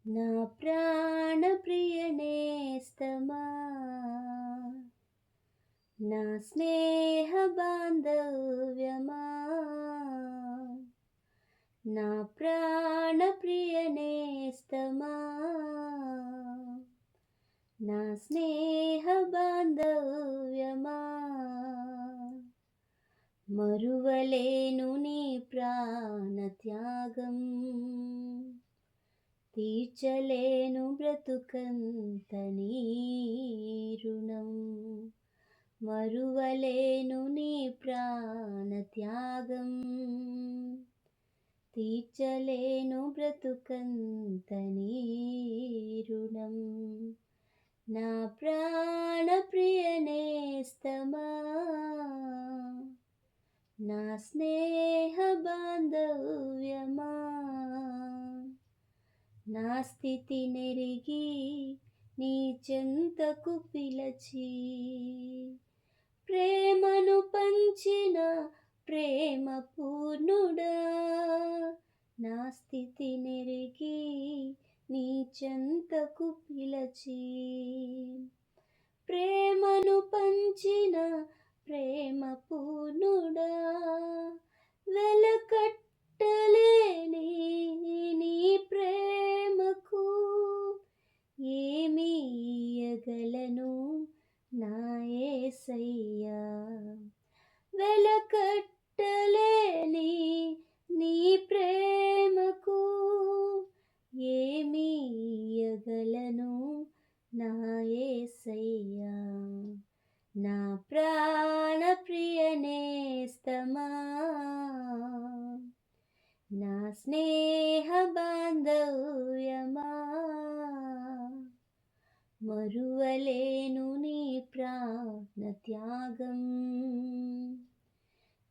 నా ప్రాణ ప్రియ నేస్తమా, నా స్నేహ బాంధవ్యమా, నా ప్రాణ ప్రియ నేస్తమా, నా స్నేహ బాంధవ్యమా, మరువలేను నీ ప్రాణ త్యాగం, తీర్చలేను బ్రతుకంత నీ రుణం. మరువలేను నీ ప్రాణ త్యాగం, తీర్చలేను బ్రతుకంత నీ రుణం. నా ప్రాణ ప్రియ నేస్తమా, నా స్నేహ బాంధవ్యమా, నా స్థితి నెరిగి నీ చెంతకు పిలచి, ప్రేమను పంచిన ప్రేమ పూర్ణుడా, నా స్థితి నెరిగి నీ చెంతకు పిలచి, ప్రేమను పంచిన ప్రేమ పూర్ణుడా, వెలకట్టలేని నీ ప్రేమకు ఏమి ఇయ్యగలను నా యేసయ్యా. వెలకట్టలేని నీ ప్రేమకు ఏమి ఇయ్యగలను నా యేసయ్యా. నా ప్రాణ ప్రియ నేస్తమా, నా స్నేహ బాంధవ్యమా, మరువలేను నీ ప్రాణ త్యాగం,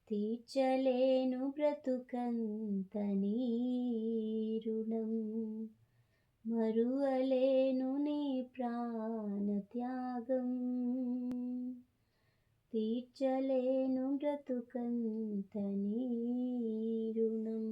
తీర్చలేను బ్రతుకంత నీ రుణం. మరువలేను నీ ప్రాణ త్యాగం, తీర్చలేను బ్రతుకంత నీ రుణం.